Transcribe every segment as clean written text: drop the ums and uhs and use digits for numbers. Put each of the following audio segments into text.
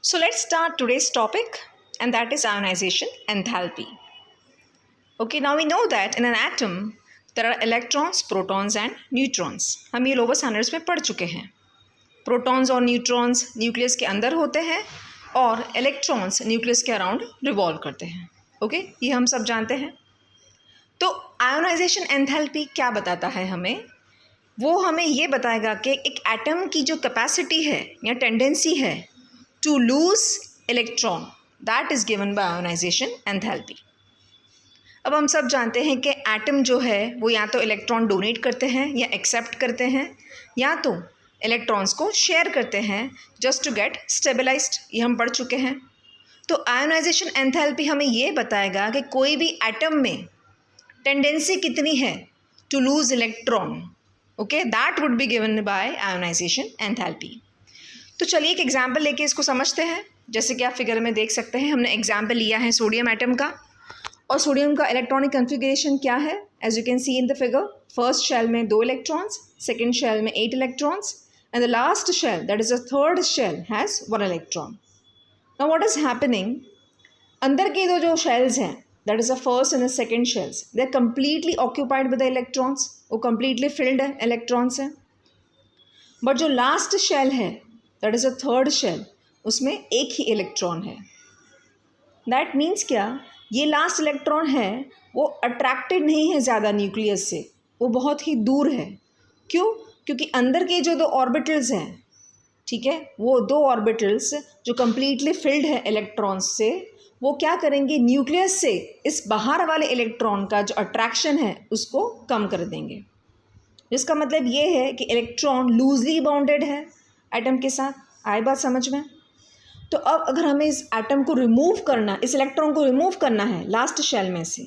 So let's start today's topic, and that is ionization enthalpy. Okay, now we know that in an atom there are electrons, protons and neutrons. हम ये lower standards में पढ़ चुके हैं. Protons और neutrons nucleus के अंदर होते हैं और इलेक्ट्रॉन्स न्यूक्लियस के अराउंड रिवॉल्व करते हैं. ओके, ये हम सब जानते हैं. तो आयोनाइजेशन एंथैल्पी क्या बताता है हमें? वो हमें ये बताएगा कि एक एटम की जो कैपेसिटी है या टेंडेंसी है to lose electron, that is given by ionisation enthalpy. अब हम सब जानते हैं कि एटम जो है वो या तो इलेक्ट्रॉन डोनेट करते हैं या एक्सेप्ट करते हैं या तो इलेक्ट्रॉन्स को शेयर करते हैं जस्ट टू गेट स्टेबलाइज्ड. ये हम पढ़ चुके हैं. तो आयोनाइजेशन एंथैल्पी हमें ये बताएगा कि कोई भी एटम में टेंडेंसी कितनी है to lose electron. Okay, that would be given by ionisation enthalpy. तो चलिए एक एग्जाम्पल लेके इसको समझते हैं. जैसे कि आप फिगर में देख सकते हैं, हमने एग्जाम्पल लिया है सोडियम एटम का. और सोडियम का इलेक्ट्रॉनिक कन्फिगरेशन क्या है? As you can see in the figure, first shell में 2 इलेक्ट्रॉन्स, सेकेंड शेल में 8 electrons and the last shell that is the third shell has 1 electron. Now what is happening? अंदर के जो shells हैं, that is the first and the second shells, they are completely occupied with the electrons. वो completely filled है electrons है. But जो last shell है that is the third shell, उसमें एक ही इलेक्ट्रॉन है. दैट मीन्स क्या? ये लास्ट इलेक्ट्रॉन है वो अट्रैक्टेड नहीं है ज़्यादा न्यूक्लियस से, वो बहुत ही दूर है. क्यों? क्योंकि अंदर के जो 2 ऑर्बिटल्स हैं, ठीक है, वो 2 ऑर्बिटल्स जो कम्प्लीटली फिल्ड है इलेक्ट्रॉन्स से, वो क्या करेंगे? न्यूक्लियस से इस बाहर वाले इलेक्ट्रॉन का जो अट्रैक्शन है उसको कम कर देंगे. जिसका मतलब ये है कि इलेक्ट्रॉन लूजली बाउंडेड है एटम के साथ. आए बात समझ में? तो अब अगर हमें इस एटम को रिमूव करना, इस इलेक्ट्रॉन को रिमूव करना है लास्ट शेल में से,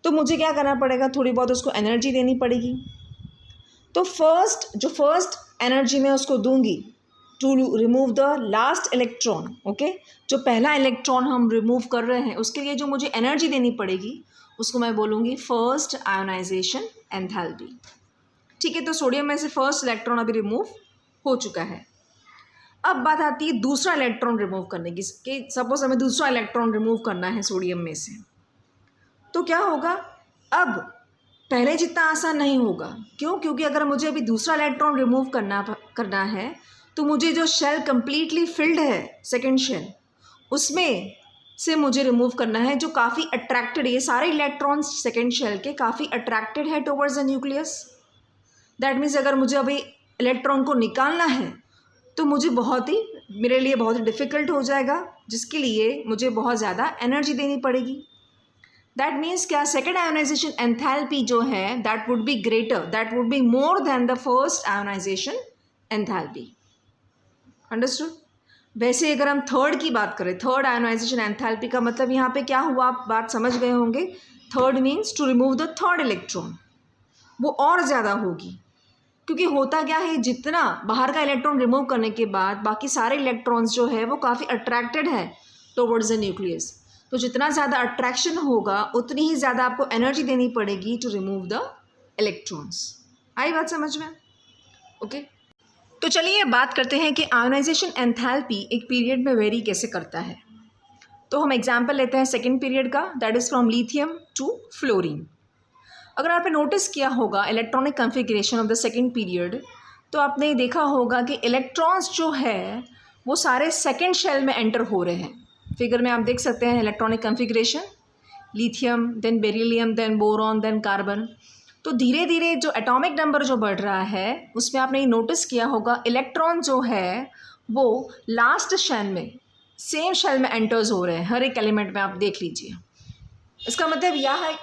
तो मुझे क्या करना पड़ेगा? थोड़ी बहुत उसको एनर्जी देनी पड़ेगी. तो फर्स्ट एनर्जी मैं उसको दूंगी to remove the last electron. Okay, जो पहला इलेक्ट्रॉन हम रिमूव कर रहे हैं उसके लिए जो मुझे एनर्जी देनी पड़ेगी उसको मैं बोलूँगी फर्स्ट आयोनाइजेशन एंथैल्पी. ठीक है, तो सोडियम में से फर्स्ट इलेक्ट्रॉन अभी रिमूव हो चुका है. अब बात आती है दूसरा इलेक्ट्रॉन रिमूव करने की. कि सपोज हमें दूसरा इलेक्ट्रॉन रिमूव करना है सोडियम में से, तो क्या होगा? अब पहले जितना आसान नहीं होगा. क्यों? क्योंकि अगर मुझे अभी दूसरा इलेक्ट्रॉन रिमूव करना है तो मुझे जो शेल कम्प्लीटली फिल्ड है सेकेंड शेल, उसमें से मुझे रिमूव करना है जो काफ़ी अट्रैक्टेड है. ये सारे इलेक्ट्रॉन्स सेकेंड शेल के काफ़ी अट्रैक्टेड है towards the nucleus. That means अगर मुझे अभी इलेक्ट्रॉन को निकालना है तो मुझे मेरे लिए बहुत ही डिफ़िकल्ट हो जाएगा, जिसके लिए मुझे बहुत ज़्यादा एनर्जी देनी पड़ेगी. दैट मीन्स क्या? सेकेंड आयोनाइजेशन एंथैल्पी जो है that would be greater, that would be more than the first ionization enthalpy. Understood? वैसे अगर हम थर्ड की बात करें, थर्ड आयोनाइजेशन एंथैल्पी का मतलब यहाँ पे क्या हुआ, आप बात समझ गए होंगे. Third means to remove the third electron. वो और ज़्यादा होगी, क्योंकि होता क्या है, जितना बाहर का इलेक्ट्रॉन रिमूव करने के बाद बाकी सारे इलेक्ट्रॉन्स जो है वो काफ़ी अट्रैक्टेड है टुवर्ड्स द न्यूक्लियस. तो जितना ज़्यादा अट्रैक्शन होगा उतनी ही ज़्यादा आपको एनर्जी देनी पड़ेगी टू रिमूव द इलेक्ट्रॉन्स. आई बात समझ में? ओके, तो चलिए बात करते हैं कि आयोनाइजेशन एंथैल्पी एक पीरियड में वेरी कैसे करता है. तो हम एग्जाम्पल लेते हैं सेकेंड पीरियड का, that is from lithium to fluorine. अगर आपने नोटिस किया होगा electronic configuration of the second period, तो आपने देखा होगा कि इलेक्ट्रॉन्स जो है वो सारे सेकेंड शेल में एंटर हो रहे हैं. फिगर में आप देख सकते हैं electronic configuration, lithium, then beryllium, then boron, then carbon. तो धीरे धीरे जो एटॉमिक नंबर जो बढ़ रहा है उसमें आपने ये नोटिस किया होगा इलेक्ट्रॉन जो है वो लास्ट शेल में, सेम शेल में एंटर्स हो रहे हैं. हर एक एलिमेंट में आप देख लीजिए. इसका मतलब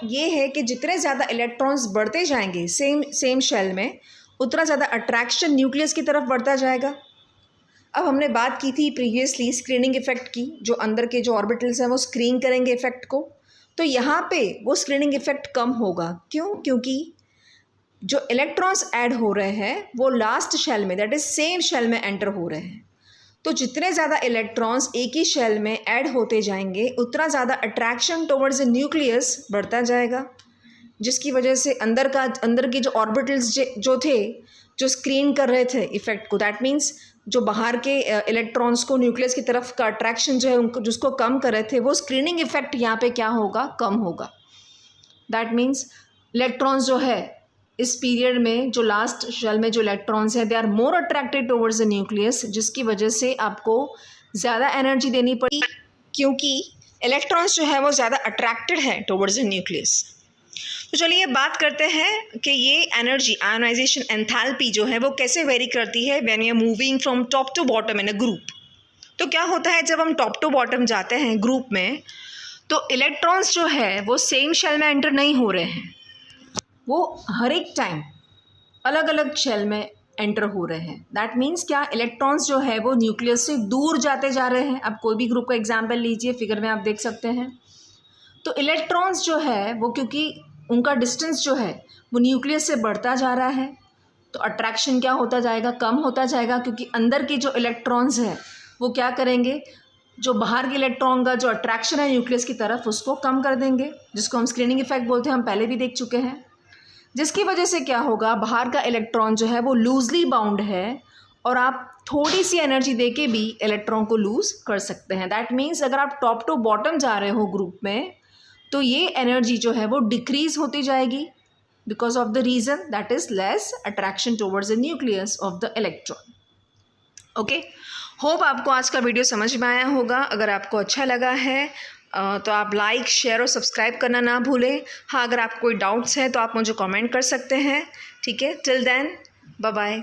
ये है कि जितने ज़्यादा इलेक्ट्रॉन्स बढ़ते जाएंगे सेम शेल में, उतना ज़्यादा अट्रैक्शन न्यूक्लियस की तरफ बढ़ता जाएगा. अब हमने बात की थी प्रीवियसली स्क्रीनिंग इफेक्ट की, जो अंदर के जो ऑर्बिटल्स हैं वो स्क्रीन करेंगे इफेक्ट को. तो यहाँ पे वो स्क्रीनिंग इफेक्ट कम होगा. क्यों? क्योंकि जो इलेक्ट्रॉन्स ऐड हो रहे हैं वो लास्ट शेल में, दैट इज़ सेम शेल में एंटर हो रहे हैं. तो जितने ज़्यादा इलेक्ट्रॉन्स एक ही शेल में ऐड होते जाएंगे उतना ज़्यादा अट्रैक्शन टुवर्ड्स द न्यूक्लियस बढ़ता जाएगा, जिसकी वजह से अंदर के जो ऑर्बिटल्स जो थे जो स्क्रीन कर रहे थे इफेक्ट को, दैट मीन्स जो बाहर के इलेक्ट्रॉन्स को न्यूक्लियस की तरफ का अट्रैक्शन जो है उनको जिसको कम कर रहे थे, वो स्क्रीनिंग इफेक्ट यहाँ पे क्या होगा, कम होगा। दैट मीन्स इलेक्ट्रॉन्स जो है इस पीरियड में, जो लास्ट शेल में जो इलेक्ट्रॉन्स हैं, they are more attracted towards the nucleus, जिसकी वजह से आपको ज़्यादा एनर्जी देनी पड़ी, क्योंकि इलेक्ट्रॉन्स जो है वो ज़्यादा अट्रैक्टेड है टुवर्ड्स द न्यूक्लियस। तो चलिए बात करते हैं कि ये एनर्जी, आयोनाइजेशन एंथैल्पी जो है वो कैसे वेरी करती है when we are moving from top to bottom in a group. तो क्या होता है जब हम टॉप टू बॉटम जाते हैं ग्रुप में, तो इलेक्ट्रॉन्स जो है वो सेम शेल में एंटर नहीं हो रहे हैं, वो हर एक टाइम अलग अलग शेल में एंटर हो रहे हैं। दैट मीन्स क्या, इलेक्ट्रॉन्स जो है वो न्यूक्लियस से दूर जाते जा रहे हैं। अब कोई भी ग्रुप का एग्जाम्पल लीजिए, फिगर में आप देख सकते हैं। तो इलेक्ट्रॉन्स जो है वो, क्योंकि उनका डिस्टेंस जो है वो न्यूक्लियस से बढ़ता जा रहा है, तो अट्रैक्शन क्या होता जाएगा, कम होता जाएगा, क्योंकि अंदर के जो इलेक्ट्रॉन्स हैं वो क्या करेंगे, जो बाहर के इलेक्ट्रॉन का जो अट्रैक्शन है न्यूक्लियस की तरफ उसको कम कर देंगे, जिसको हम स्क्रीनिंग इफेक्ट बोलते हैं, हम पहले भी देख चुके हैं। जिसकी वजह से क्या होगा, बाहर का इलेक्ट्रॉन जो है वो लूजली बाउंड है और आप थोड़ी सी एनर्जी दे के भी इलेक्ट्रॉन को लूज कर सकते हैं। दैट मीन्स अगर आप टॉप टू बॉटम जा रहे हो ग्रुप में, तो ये एनर्जी जो है वो डिक्रीज होती जाएगी because of the reason that is less attraction towards the nucleus of the electron. Okay, hope आपको आज का वीडियो समझ में आया होगा। अगर आपको अच्छा लगा है तो आप लाइक, शेयर और सब्सक्राइब करना ना भूलें। हाँ, अगर आपको कोई डाउट्स हैं तो आप मुझे कमेंट कर सकते हैं। ठीक है, टिल देन बाय बाय।